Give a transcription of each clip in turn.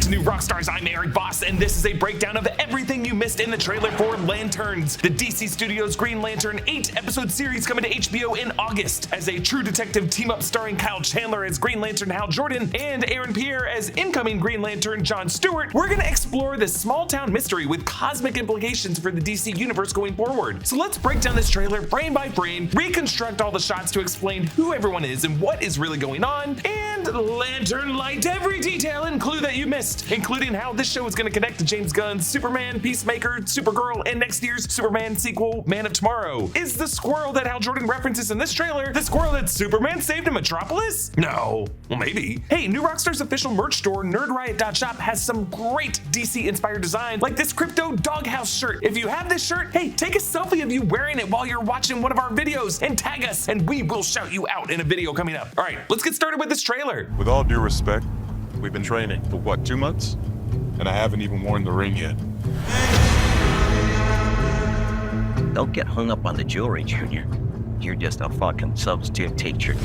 to New Rockstars. I'm Erik Voss, and this is a breakdown of everything you missed in the trailer for Lanterns, the DC Studios Green Lantern 8-episode series coming to HBO in August. As a true detective team-up starring Kyle Chandler as Green Lantern Hal Jordan and Aaron Pierre as incoming Green Lantern John Stewart, we're gonna explore this small-town mystery with cosmic implications for the DC universe going forward. So let's break down this trailer frame by frame, reconstruct all the shots to explain who everyone is and what is really going on, and lantern light every detail and clue that you missed, including how this show is going to connect to James Gunn's Superman, Peacemaker, Supergirl, and next year's Superman sequel, Man of Tomorrow. Is the squirrel that Hal Jordan references in this trailer the squirrel that Superman saved in Metropolis? No. Well, maybe. Hey, New Rockstars' official merch store, nerdriot.shop, has some great DC-inspired design, like this Crypto Doghouse shirt. If you have this shirt, hey, take a selfie of you wearing it while you're watching one of our videos and tag us, and we will shout you out in a video coming up. All right, let's get started with this trailer. With all due respect, we've been training for what, 2 months? And I haven't even worn the ring yet. Don't get hung up on the jewelry, Junior. You're just a fucking substitute teacher.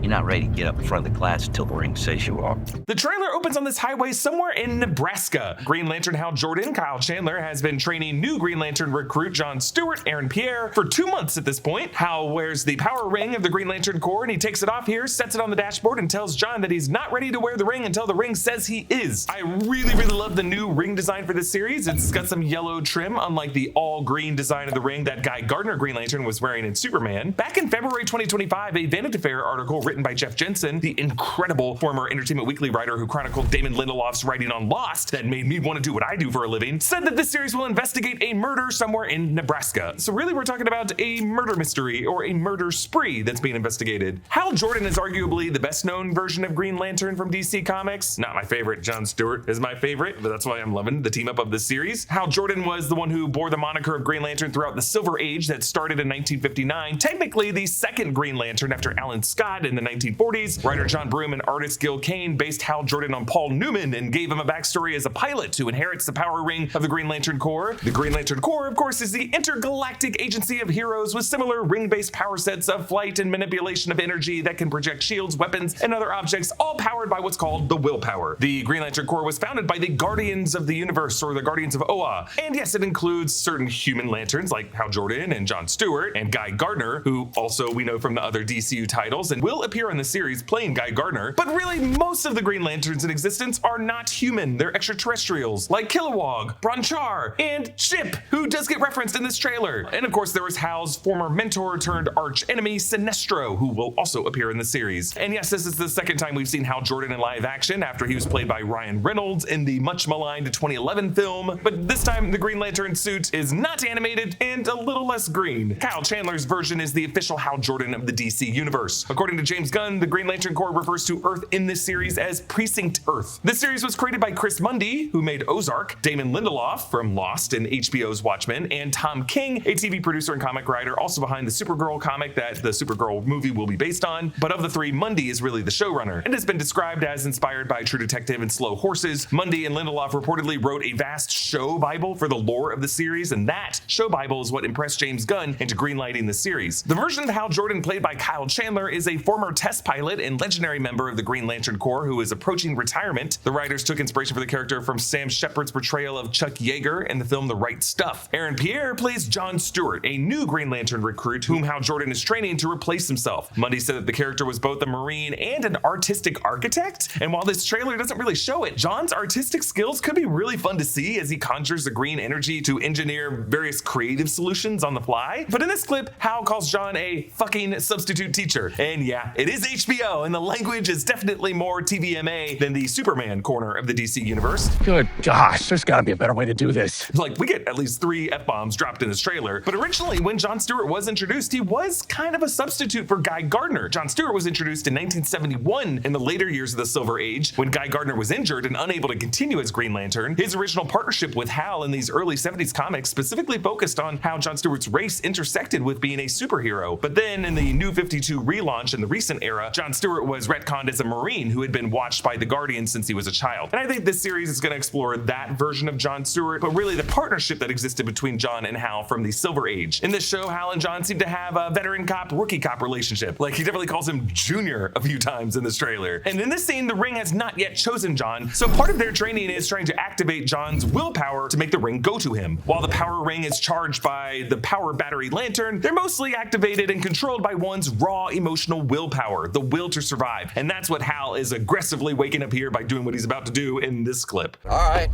You're not ready to get up in front of the class until the ring says you are. The trailer opens on this highway somewhere in Nebraska. Green Lantern Hal Jordan, Kyle Chandler, has been training new Green Lantern recruit John Stewart, Aaron Pierre, for 2 months at this point. Hal wears the power ring of the Green Lantern Corps, and he takes it off here, sets it on the dashboard, and tells John that he's not ready to wear the ring until the ring says he is. I really love the new ring design for this series. It's got some yellow trim, unlike the all-green design of the ring that Guy Gardner Green Lantern was wearing in Superman. Back in February 2025, a Vanity Fair article written by Jeff Jensen, the incredible former Entertainment Weekly writer who chronicled Damon Lindelof's writing on Lost that made me want to do what I do for a living, said that this series will investigate a murder somewhere in Nebraska. So really we're talking about a murder mystery or a murder spree that's being investigated. Hal Jordan is arguably the best known version of Green Lantern from DC Comics. Not my favorite. John Stewart is my favorite, but that's why I'm loving the team up of this series. Hal Jordan was the one who bore the moniker of Green Lantern throughout the Silver Age that started in 1959, technically the second Green Lantern after Alan Scott in the 1940s. Writer John Broome and artist Gil Kane based Hal Jordan on Paul Newman and gave him a backstory as a pilot who inherits the power ring of the Green Lantern Corps. The Green Lantern Corps, of course, is the intergalactic agency of heroes with similar ring-based power sets of flight and manipulation of energy that can project shields, weapons, and other objects, all powered by what's called the willpower. The Green Lantern Corps was founded by the Guardians of the Universe, or the Guardians of Oa. And yes, it includes certain human lanterns like Hal Jordan and John Stewart and Guy Gardner, who also we know from the other DCU titles and will appear in the series playing Guy Gardner. But really, most of the Green Lanterns in existence are not human. They're extraterrestrials, like Kilowog, Bronchar, and Chip, who does get referenced in this trailer. And of course, there was Hal's former mentor turned arch enemy, Sinestro, who will also appear in the series. And yes, this is the second time we've seen Hal Jordan in live action after he was played by Ryan Reynolds in the much maligned 2011 film. But this time, the Green Lantern suit is not animated and a little less green. Kyle Chandler's version is the official Hal Jordan of the DC universe. According to James Gunn, the Green Lantern Corps refers to Earth in this series as Precinct Earth. This series was created by Chris Mundy, who made Ozark, Damon Lindelof from Lost and HBO's Watchmen, and Tom King, a TV producer and comic writer, also behind the Supergirl comic that the Supergirl movie will be based on. But of the three, Mundy is really the showrunner, and has been described as inspired by True Detective and Slow Horses. Mundy and Lindelof reportedly wrote a vast show Bible for the lore of the series, and that show Bible is what impressed James Gunn into greenlighting the series. The version of Hal Jordan played by Kyle Chandler is a former test pilot and legendary member of the Green Lantern Corps who is approaching retirement. The writers took inspiration for the character from Sam Shepard's portrayal of Chuck Yeager in the film The Right Stuff. Aaron Pierre plays John Stewart, a new Green Lantern recruit whom Hal Jordan is training to replace himself. Mundy said that the character was both a Marine and an artistic architect, and while this trailer doesn't really show it, John's artistic skills could be really fun to see as he conjures the green energy to engineer various creative solutions on the fly. But in this clip, Hal calls John a fucking substitute teacher. And yeah, it is HBO, and the language is definitely more TVMA than the Superman corner of the DC universe. Good gosh, there's gotta be a better way to do this. Like, we get at least 3 F-bombs dropped in this trailer, but originally when John Stewart was introduced, he was kind of a substitute for Guy Gardner. John Stewart was introduced in 1971 in the later years of the Silver Age, when Guy Gardner was injured and unable to continue as Green Lantern. His original partnership with Hal in these early 70s comics specifically focused on how John Stewart's race intersected with being a superhero. But then in the New 52 relaunch and the recent era, Jon Stewart was retconned as a Marine who had been watched by the Guardians since he was a child. And I think this series is going to explore that version of Jon Stewart, but really the partnership that existed between Jon and Hal from the Silver Age. In this show, Hal and Jon seem to have a veteran cop, rookie cop relationship. Like, he definitely calls him Junior a few times in this trailer. And in this scene, the ring has not yet chosen Jon, so part of their training is trying to activate Jon's willpower to make the ring go to him. While the power ring is charged by the power battery lantern, they're mostly activated and controlled by one's raw emotional willpower, the will to survive. And that's what Hal is aggressively waking up here by doing what he's about to do in this clip. All right.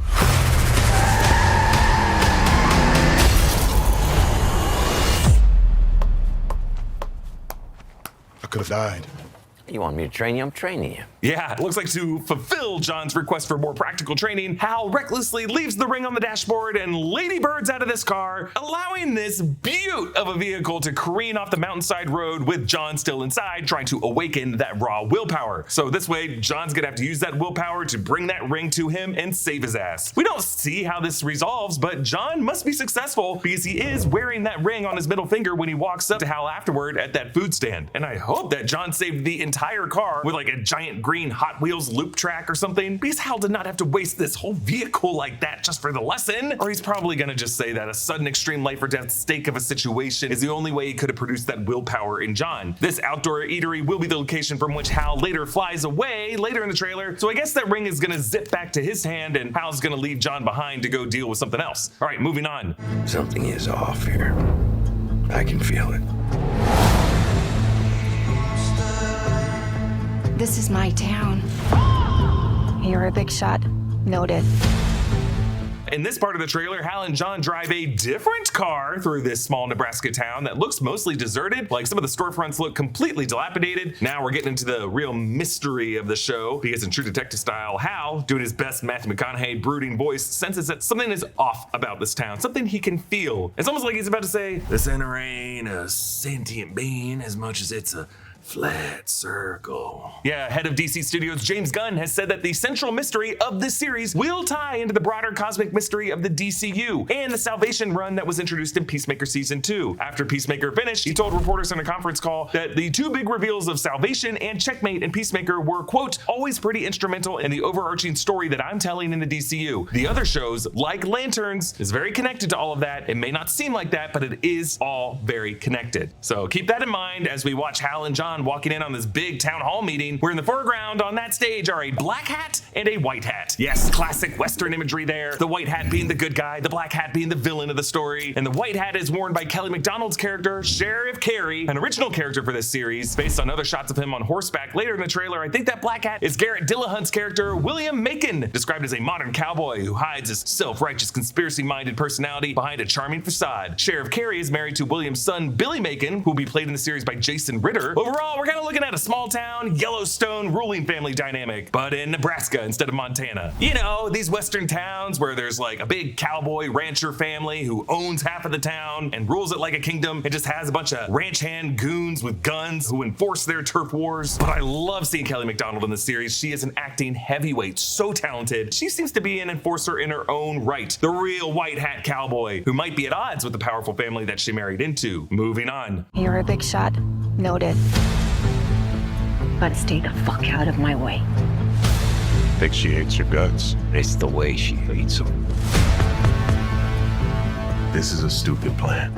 I could have died. You want me to train you? I'm training you. Yeah, it looks like to fulfill Jon's request for more practical training, Hal recklessly leaves the ring on the dashboard and ladybirds out of this car, allowing this beaut of a vehicle to careen off the mountainside road with Jon still inside, trying to awaken that raw willpower. So this way, Jon's gonna have to use that willpower to bring that ring to him and save his ass. We don't see how this resolves, but Jon must be successful because he is wearing that ring on his middle finger when he walks up to Hal afterward at that food stand. And I hope that Jon saved the entire car with like a giant green Hot Wheels loop track or something, because Hal did not have to waste this whole vehicle like that just for the lesson. Or he's probably gonna just say that a sudden extreme life or death stake of a situation is the only way he could have produced that willpower in Jon. This outdoor eatery will be the location from which Hal later flies away later in the trailer, so I guess that ring is gonna zip back to his hand and Hal's gonna leave Jon behind to go deal with something else. All right, moving on. Something is off here. I can feel it. This is my town. You're a big shot. Noted. In this part of the trailer, Hal and Jon drive a different car through this small Nebraska town that looks mostly deserted. Like, some of the storefronts look completely dilapidated. Now we're getting into the real mystery of the show, because in true detective style, Hal, doing his best Matthew McConaughey brooding voice, senses that something is off about this town, something he can feel. It's almost like he's about to say, "The center ain't a sentient being as much as it's a flat circle." Yeah, head of DC Studios James Gunn has said that the central mystery of this series will tie into the broader cosmic mystery of the DCU and the Salvation run that was introduced in Peacemaker Season 2. After Peacemaker finished, he told reporters in a conference call that the two big reveals of Salvation and Checkmate in Peacemaker were, quote, always pretty instrumental in the overarching story that I'm telling in the DCU. The other shows, like Lanterns, is very connected to all of that. It may not seem like that, but it is all very connected. So keep that in mind as we watch Hal and Jon walking in on this big town hall meeting, where in the foreground on that stage are a black hat and a white hat. Yes, classic Western imagery there. The white hat being the good guy, the black hat being the villain of the story. And the white hat is worn by Kelly MacDonald's character, Sheriff Carey, an original character for this series, based on other shots of him on horseback later in the trailer. I think that black hat is Garrett Dillahunt's character, William Macon, described as a modern cowboy who hides his self-righteous, conspiracy-minded personality behind a charming facade. Sheriff Carey is married to William's son, Billy Macon, who will be played in the series by Jason Ritter. Overall, we're kind of looking at a small town, Yellowstone ruling family dynamic, but in Nebraska instead of Montana. You know, these Western towns where there's like a big cowboy rancher family who owns half of the town and rules it like a kingdom. It just has a bunch of ranch hand goons with guns who enforce their turf wars. But I love seeing Kelly MacDonald in this series. She is an acting heavyweight, so talented. She seems to be an enforcer in her own right. The real white hat cowboy who might be at odds with the powerful family that she married into. Moving on. You're a big shot. Noted. But stay the fuck out of my way. Think she hates your guts. It's the way she hates them. This is a stupid plan.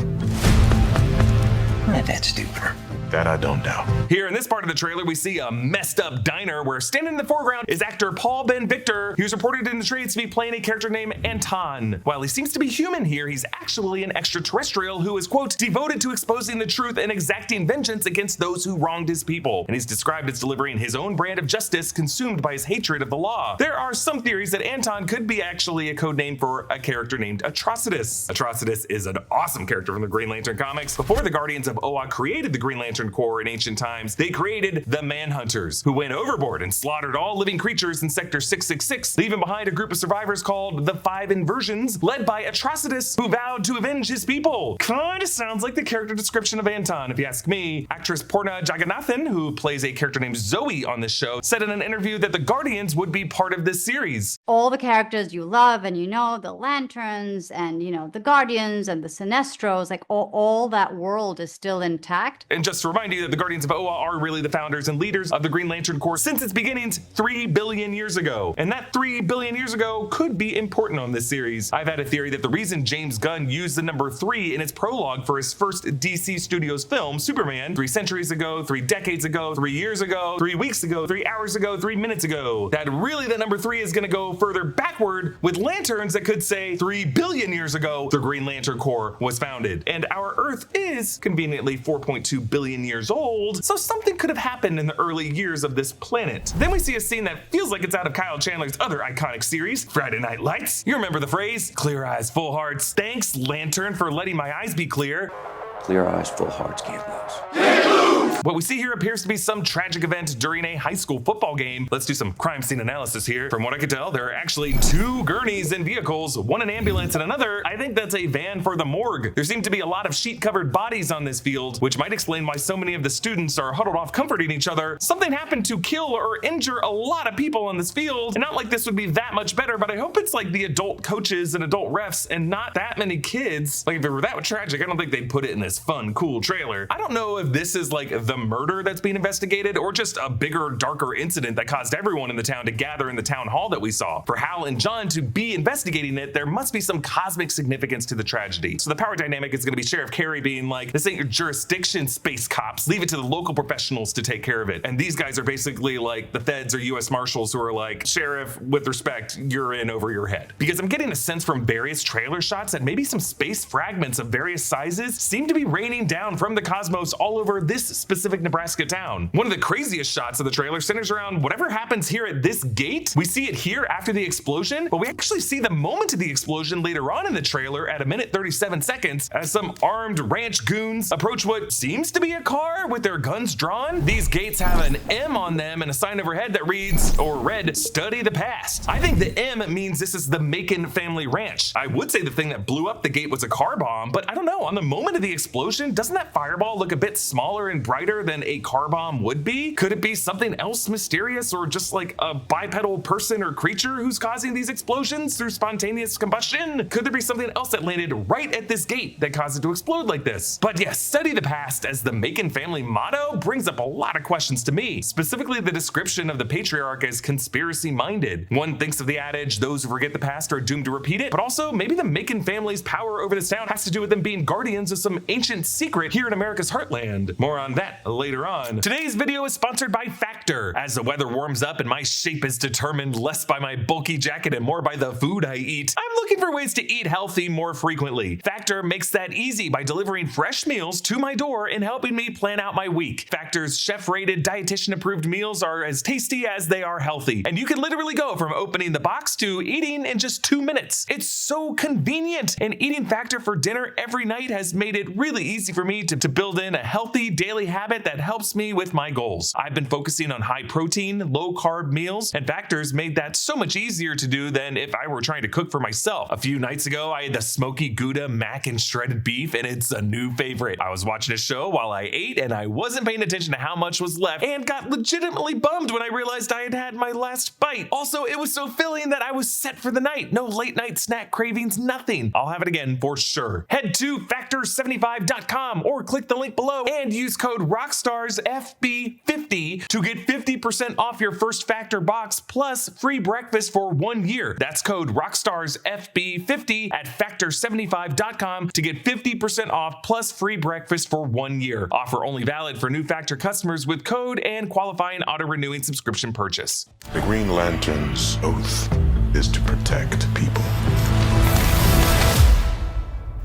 Not that stupid. That I don't doubt. Here in this part of the trailer, we see a messed up diner where standing in the foreground is actor Paul Ben Victor, who's reported in the trades to be playing a character named Anton. While he seems to be human here, he's actually an extraterrestrial who is, quote, devoted to exposing the truth and exacting vengeance against those who wronged his people. And he's described as delivering his own brand of justice consumed by his hatred of the law. There are some theories that Anton could be actually a code name for a character named Atrocitus. Atrocitus is an awesome character from the Green Lantern comics. Before the Guardians of Oa created the Green Lantern Corps in ancient times, they created the Manhunters, who went overboard and slaughtered all living creatures in Sector 666, leaving behind a group of survivors called the Five Inversions, led by Atrocitus, who vowed to avenge his people. Kinda sounds like the character description of Anton, if you ask me. Actress Purna Jagannathan, who plays a character named Zoe on this show, said in an interview that the Guardians would be part of this series. All the characters you love and you know, the Lanterns and, you know, the Guardians and the Sinestros, like all that world is still intact. And just to remind you that the Guardians of Oa are really the founders and leaders of the Green Lantern Corps since its beginnings 3 billion years ago. And that 3 billion years ago could be important on this series. I've had a theory that the reason James Gunn used the number 3 in its prologue for his first DC Studios film, Superman, 3 centuries ago, 3 decades ago, 3 years ago, 3 weeks ago, 3 hours ago, 3 minutes ago, that really the number 3 is going to go further backward with lanterns that could say 3 billion years ago the Green Lantern Corps was founded. And our Earth is conveniently 4.2 billion years old, so something could have happened in the early years of this planet. Then we see a scene that feels like it's out of Kyle Chandler's other iconic series, Friday Night Lights. You remember the phrase, clear eyes, full hearts. Thanks, Lantern, for letting my eyes be clear. Clear eyes, full hearts can't lose. What we see here appears to be some tragic event during a high school football game. Let's do some crime scene analysis here. From what I could tell, there are actually 2 gurneys in vehicles, one an ambulance and another, I think that's a van for the morgue. There seem to be a lot of sheet-covered bodies on this field, which might explain why so many of the students are huddled off comforting each other. Something happened to kill or injure a lot of people on this field, and not like this would be that much better, but I hope it's like the adult coaches and adult refs and not that many kids. Like if it were that tragic, I don't think they'd put it in this fun, cool trailer. I don't know if this is like the murder that's being investigated or just a bigger, darker incident that caused everyone in the town to gather in the town hall that we saw. For Hal and John to be investigating it, there must be some cosmic significance to the tragedy. So the power dynamic is going to be Sheriff Carey being like, this ain't your jurisdiction, space cops. Leave it to the local professionals to take care of it. And these guys are basically like the feds or US Marshals who are like, Sheriff, with respect, you're in over your head. Because I'm getting a sense from various trailer shots that maybe some space fragments of various sizes seem to be raining down from the cosmos all over this specific Nebraska town. One of the craziest shots of the trailer centers around whatever happens here at this gate. We see it here after the explosion, but we actually see the moment of the explosion later on in the trailer at 1:37 seconds as some armed ranch goons approach what seems to be a car with their guns drawn. These gates have an M on them and a sign overhead that reads, or read, study the past. I think the M means this is the Macon family ranch. I would say the thing that blew up the gate was a car bomb, but I don't know, on the moment of the explosion, doesn't that fireball look a bit smaller and brighter than a car bomb would be? Could it be something else mysterious or just like a bipedal person or creature who's causing these explosions through spontaneous combustion? Could there be something else that landed right at this gate that caused it to explode like this? But yes, study the past as the Macon family motto brings up a lot of questions to me, specifically the description of the patriarch as conspiracy minded. One thinks of the adage, those who forget the past are doomed to repeat it, but also maybe the Macon family's power over this town has to do with them being guardians of some ancient secret here in America's heartland. More on that later on. Today's video is sponsored by Factor. As the weather warms up and my shape is determined less by my bulky jacket and more by the food I eat, I'm looking for ways to eat healthy more frequently. Factor makes that easy by delivering fresh meals to my door and helping me plan out my week. Factor's chef-rated, dietitian-approved meals are as tasty as they are healthy, and you can literally go from opening the box to eating in just 2 minutes. It's so convenient, and eating Factor for dinner every night has made it really easy for me to build in a healthy daily habit that helps me with my goals. I've been focusing on high protein, low carb meals, and Factor's made that so much easier to do than if I were trying to cook for myself. A few nights ago, I had the smoky Gouda mac and shredded beef, and it's a new favorite. I was watching a show while I ate, and I wasn't paying attention to how much was left, and got legitimately bummed when I realized I had had my last bite. Also, it was so filling that I was set for the night. No late night snack cravings, nothing. I'll have it again for sure. Head to factor75.com or click the link below and use code ROCKSTARSFB50 to get 50% off your first Factor box plus free breakfast for 1 year. That's code ROCKSTARSFB50 at factor75.com to get 50% off plus free breakfast for 1 year. Offer only valid for new Factor customers with code and qualifying auto-renewing subscription purchase. The Green Lantern's oath is to protect people.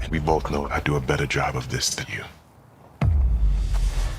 And we both know I do a better job of this than you.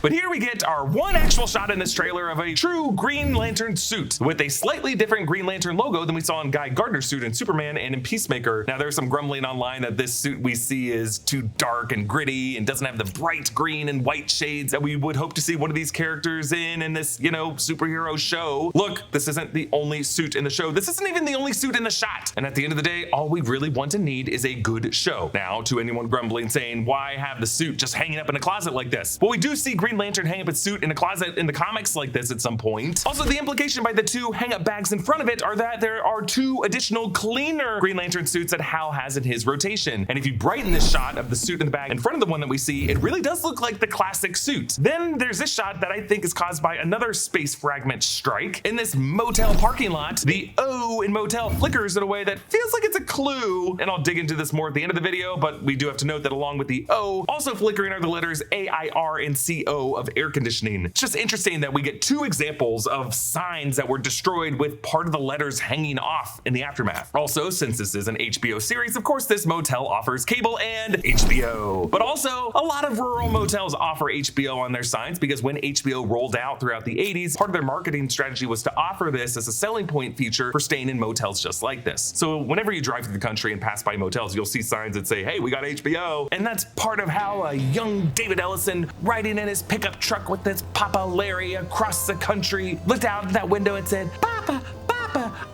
But here we get our one actual shot in this trailer of a true Green Lantern suit with a slightly different Green Lantern logo than we saw in Guy Gardner's suit in Superman and in Peacemaker. Now there's some grumbling online that this suit we see is too dark and gritty and doesn't have the bright green and white shades that we would hope to see one of these characters in this, you know, superhero show. Look, this isn't the only suit in the show. This isn't even the only suit in the shot. And at the end of the day, all we really want and need is a good show. Now, to anyone grumbling saying, why have the suit just hanging up in a closet like this? Well, we do see Green Green Lantern hang up his suit in a closet in the comics like this at some point. Also, the implication by the two hang up bags in front of it are that there are two additional cleaner Green Lantern suits that Hal has in his rotation. And if you brighten this shot of the suit in the bag in front of the one that we see, it really does look like the classic suit. Then there's this shot that I think is caused by another space fragment strike. In this motel parking lot, the O in motel flickers in a way that feels like it's a clue. And I'll dig into this more at the end of the video, but we do have to note that along with the O, also flickering are the letters AIR and CO of air conditioning. It's just interesting that we get two examples of signs that were destroyed with part of the letters hanging off in the aftermath. Also, since this is an HBO series, of course this motel offers cable and HBO. But also, a lot of rural motels offer HBO on their signs because when HBO rolled out throughout the 80s, part of their marketing strategy was to offer this as a selling point feature for staying in motels just like this. So whenever you drive through the country and pass by motels, you'll see signs that say, hey, we got HBO. And that's part of how a young David Ellison riding in his pickup truck with this Papa Larry across the country looked out that window and said, Papa,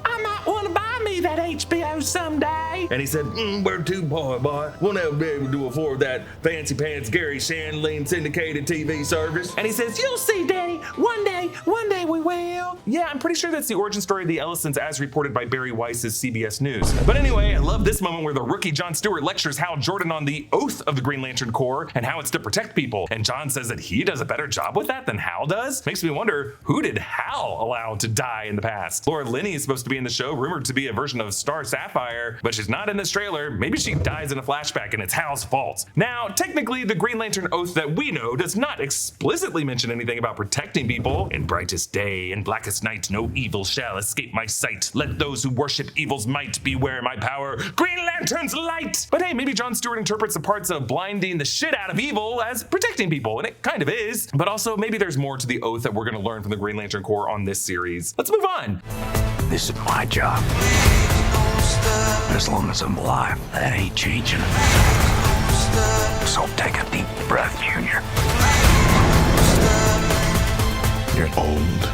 I might want to buy me that HBO someday. And he said, we're too poor, boy. We'll never be able to afford that fancy pants Gary Shandling syndicated TV service. And he says, you'll see, Daddy, one day we will. Yeah, I'm pretty sure that's the origin story of the Ellisons as reported by Barry Weiss's CBS News. But anyway, I love this moment where the rookie John Stewart lectures Hal Jordan on the oath of the Green Lantern Corps and how it's to protect people. And John says that he does a better job with that than Hal does. Makes me wonder, who did Hal allow to die in the past? Laura Linney is supposed to be in the show, rumored to be a version of Star Sapphire, but she's not in this trailer. Maybe she dies in a flashback and it's Hal's fault. Now, technically, the Green Lantern oath that we know does not explicitly mention anything about protecting people. In brightest day and blackest night, no evil shall escape my sight. Let those who worship evil's might beware my power. Green Lantern's light! But hey, maybe John Stewart interprets the parts of blinding the shit out of evil as protecting people, and it kind of is. But also, maybe there's more to the oath that we're gonna learn from the Green Lantern Corps on this series. Let's move on. This is my job. As long as I'm alive, that ain't changing. So take a deep breath, Junior. You're old.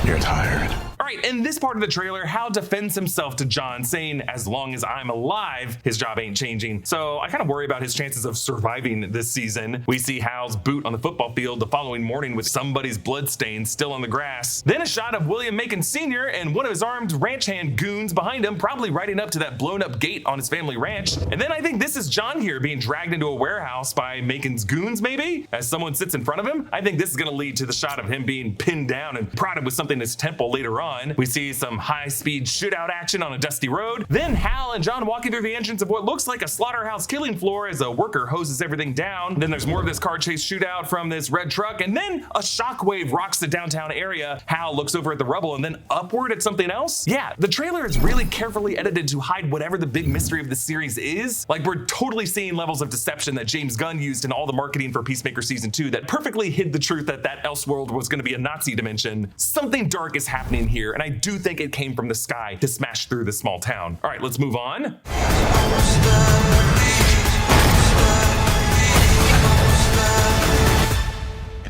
You're tired. All right, in this part of the trailer, Hal defends himself to John, saying, as long as I'm alive, his job ain't changing. So I kind of worry about his chances of surviving this season. We see Hal's boot on the football field the following morning with somebody's blood stain still on the grass. Then a shot of William Macon Sr. and one of his armed ranch hand goons behind him, probably riding up to that blown up gate on his family ranch. And then I think this is John here being dragged into a warehouse by Macon's goons, maybe? As someone sits in front of him. I think this is gonna lead to the shot of him being pinned down and prodded with something in his temple later on. We see some high-speed shootout action on a dusty road. Then Hal and John walking through the entrance of what looks like a slaughterhouse killing floor as a worker hoses everything down. Then there's more of this car chase shootout from this red truck, and then a shockwave rocks the downtown area. Hal looks over at the rubble and then upward at something else. Yeah, the trailer is really carefully edited to hide whatever the big mystery of the series is. Like, we're totally seeing levels of deception that James Gunn used in all the marketing for Peacemaker Season 2 that perfectly hid the truth that Elseworld was going to be a Nazi dimension. Something dark is happening here, and I do think it came from the sky to smash through this small town. All right, let's move on.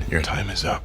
Your time is up.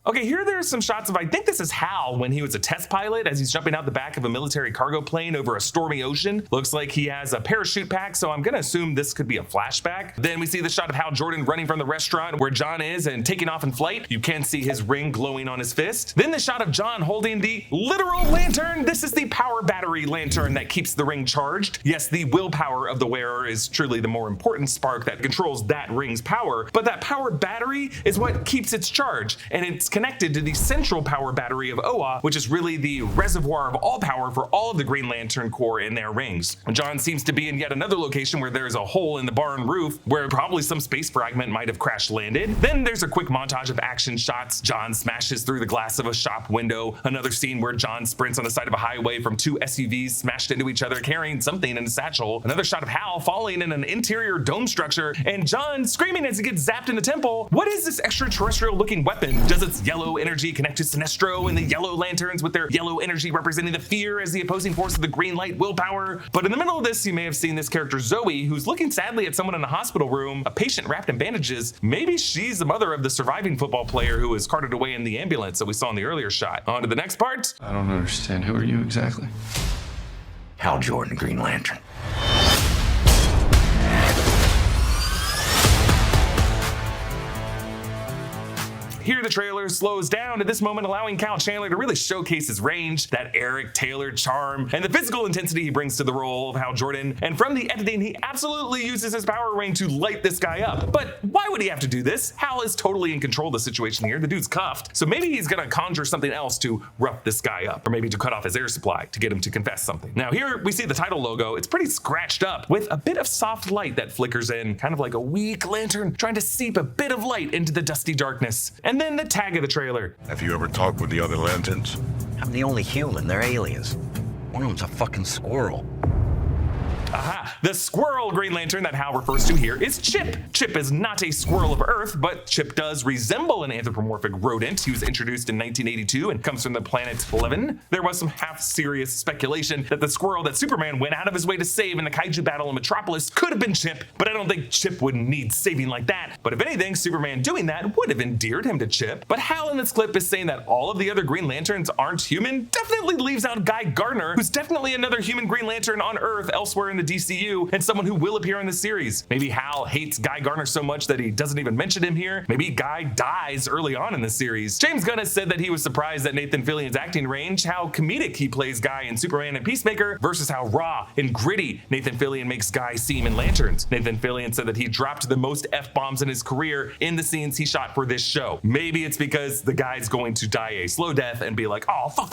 Okay, here there's some shots of, I think this is Hal when he was a test pilot as he's jumping out the back of a military cargo plane over a stormy ocean. Looks like he has a parachute pack, so I'm gonna assume this could be a flashback. Then we see the shot of Hal Jordan running from the restaurant where John is and taking off in flight. You can see his ring glowing on his fist. Then the shot of John holding the literal lantern. This is the power battery lantern that keeps the ring charged. Yes, the willpower of the wearer is truly the more important spark that controls that ring's power, but that power battery is what keeps its charge, and it's connected to the central power battery of Oa, which is really the reservoir of all power for all of the Green Lantern Corps in their rings. John seems to be in yet another location where there's a hole in the barn roof where probably some space fragment might have crash landed. Then there's a quick montage of action shots. John smashes through the glass of a shop window. Another scene where John sprints on the side of a highway from two SUVs smashed into each other carrying something in a satchel. Another shot of Hal falling in an interior dome structure and John screaming as he gets zapped in the temple. What is this extraterrestrial looking weapon? Does its yellow energy connect to Sinestro and the yellow lanterns with their yellow energy representing the fear as the opposing force of the green light willpower? But in the middle of this, you may have seen this character Zoe, who's looking sadly at someone in a hospital room, a patient wrapped in bandages. Maybe she's the mother of the surviving football player who was carted away in the ambulance that we saw in the earlier shot. On to the next part. I don't understand. Who are you exactly? Hal Jordan, Green Lantern. Here the trailer slows down at this moment, allowing Kyle Chandler to really showcase his range, that Eric Taylor charm, and the physical intensity he brings to the role of Hal Jordan. And from the editing, he absolutely uses his power ring to light this guy up. But why would he have to do this? Hal is totally in control of the situation here. The dude's cuffed, so maybe he's gonna conjure something else to rough this guy up, or maybe to cut off his air supply to get him to confess something. Now here we see the title logo. It's pretty scratched up with a bit of soft light that flickers in, kind of like a weak lantern trying to seep a bit of light into the dusty darkness. And then the tag of the trailer. Have you ever talked with the other lanterns? I'm the only human. They're aliens. One of them's a fucking squirrel. Aha! The squirrel Green Lantern that Hal refers to here is Chip. Chip is not a squirrel of Earth, but Chip does resemble an anthropomorphic rodent. He was introduced in 1982 and comes from the planet Levin. There was some half-serious speculation that the squirrel that Superman went out of his way to save in the kaiju battle in Metropolis could have been Chip, but I don't think Chip would need saving like that. But if anything, Superman doing that would have endeared him to Chip. But Hal in this clip is saying that all of the other Green Lanterns aren't human, definitely leaves out Guy Gardner, who's definitely another human Green Lantern on Earth elsewhere in the DCU, and someone who will appear in the series. Maybe Hal hates Guy Gardner so much that he doesn't even mention him here. Maybe Guy dies early on in the series. James Gunn has said that he was surprised at Nathan Fillion's acting range, how comedic he plays Guy in Superman and Peacemaker, versus how raw and gritty Nathan Fillion makes Guy seem in Lanterns. Nathan Fillion said that he dropped the most F-bombs in his career in the scenes he shot for this show. Maybe it's because the guy's going to die a slow death and be like, oh, fuck.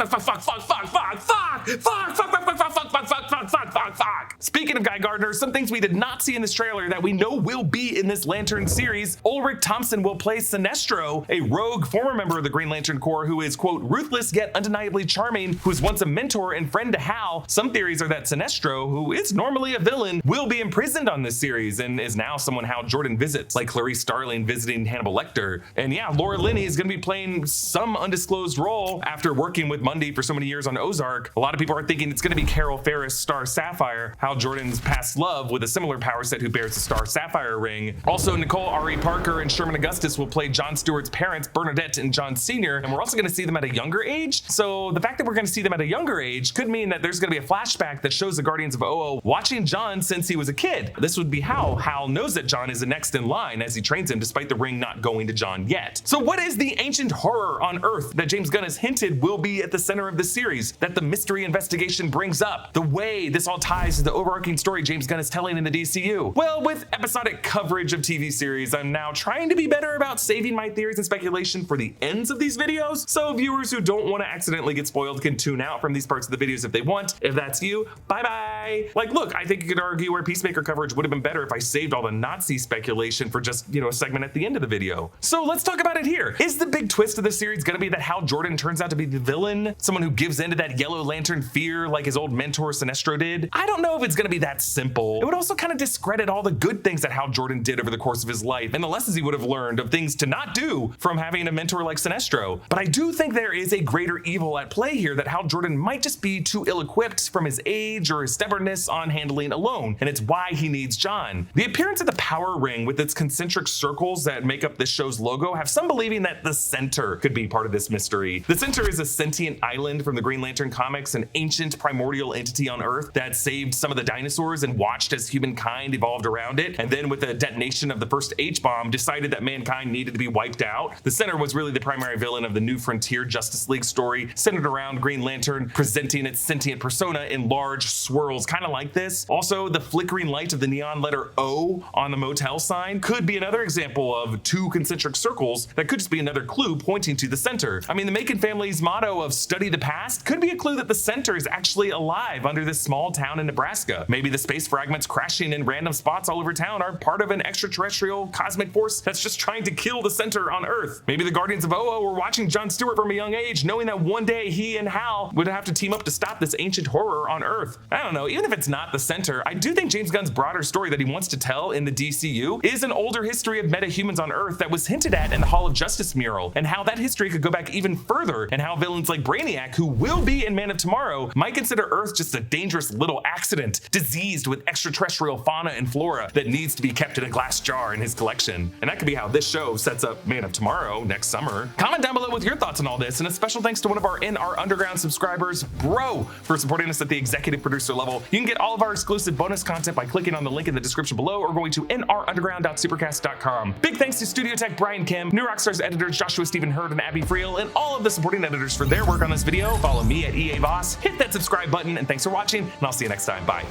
Speaking of Guy Gardner, some things we did not see in this trailer that we know will be in this Lantern series. Ulrich Thompson will play Sinestro, a rogue former member of the Green Lantern Corps who is, quote, ruthless yet undeniably charming, who was once a mentor and friend to Hal. Some theories are that Sinestro, who is normally a villain, will be imprisoned on this series and is now someone Hal Jordan visits, like Clarice Starling visiting Hannibal Lecter. And yeah, Laura Linney is going to be playing some undisclosed role after working with Mundy for so many years on Ozark. A lot of people are thinking it's going to be Carol Ferris, Star Sapphire, Hal Jordan's past love with a similar power set who bears the Star Sapphire ring. Also, Nicole Ari Parker and Sherman Augustus will play John Stewart's parents, Bernadette and John Sr., and we're also going to see them at a younger age. So the fact that we're going to see them at a younger age could mean that there's going to be a flashback that shows the Guardians of OO watching John since he was a kid. This would be how Hal knows that John is the next in line as he trains him, despite the ring not going to John yet. So what is the ancient horror on Earth that James Gunn has hinted will be at the center of the series, that the mystery investigation brings up? The way this all ties to the overarching story James Gunn is telling in the DCU. Well, with episodic coverage of TV series, I'm now trying to be better about saving my theories and speculation for the ends of these videos, so viewers who don't want to accidentally get spoiled can tune out from these parts of the videos if they want. If that's you, bye-bye. Like, look, I think you could argue our Peacemaker coverage would have been better if I saved all the Nazi speculation for just, a segment at the end of the video. So let's talk about it here. Is the big twist of the series gonna be that Hal Jordan turns out to be the villain? Someone who gives in to that Yellow Lantern fear like his old mentor Sinestro did? I don't know if it's gonna be that simple. It would also kind of discredit all the good things that Hal Jordan did over the course of his life and the lessons he would have learned of things to not do from having a mentor like Sinestro. But I do think there is a greater evil at play here, that Hal Jordan might just be too ill-equipped from his age or his stubbornness on handling alone, and it's why he needs John. The appearance of the power ring with its concentric circles that make up this show's logo have some believing that the center could be part of this mystery. The center is a sentient island from the Green Lantern comics, an ancient primordial entity on Earth that saved some of the dinosaurs and watched as humankind evolved around it, and then with the detonation of the first H-bomb decided that mankind needed to be wiped out. The center was really the primary villain of the New Frontier Justice League story, centered around Green Lantern presenting its sentient persona in large swirls, kind of like this. Also, the flickering light of the neon letter O on the motel sign could be another example of two concentric circles that could just be another clue pointing to the center. I mean, the Macon family's motto of study the past could be a clue that the center is actually alive under this small town in Nebraska. Maybe the space fragments crashing in random spots all over town are part of an extraterrestrial cosmic force that's just trying to kill the center on Earth. Maybe the Guardians of OO were watching John Stewart from a young age, knowing that one day he and Hal would have to team up to stop this ancient horror on Earth. I don't know, even if it's not the center, I do think James Gunn's broader story that he wants to tell in the DCU is an older history of metahumans on Earth that was hinted at in the Hall of Justice mural, and how that history could go back even further, and how villains like Brainiac, who will be in Man of Tomorrow, might consider Earth just a dangerous little accident diseased with extraterrestrial fauna and flora that needs to be kept in a glass jar in his collection. And that could be how this show sets up Man of Tomorrow next summer. Comment down below with your thoughts on all this, and a special thanks to one of our In Our Underground subscribers, Bro, for supporting us at the executive producer level. You can get all of our exclusive bonus content by clicking on the link in the description below or going to nrunderground.supercast.com. Big thanks to Studio Tech Brian Kim, New Rockstars editors Joshua Stephen Hurd and Abby Freel, and all of the supporting editors for their work on this video. Follow me at EA Voss, hit that subscribe button, and thanks for watching, and I'll see you next time. Bye.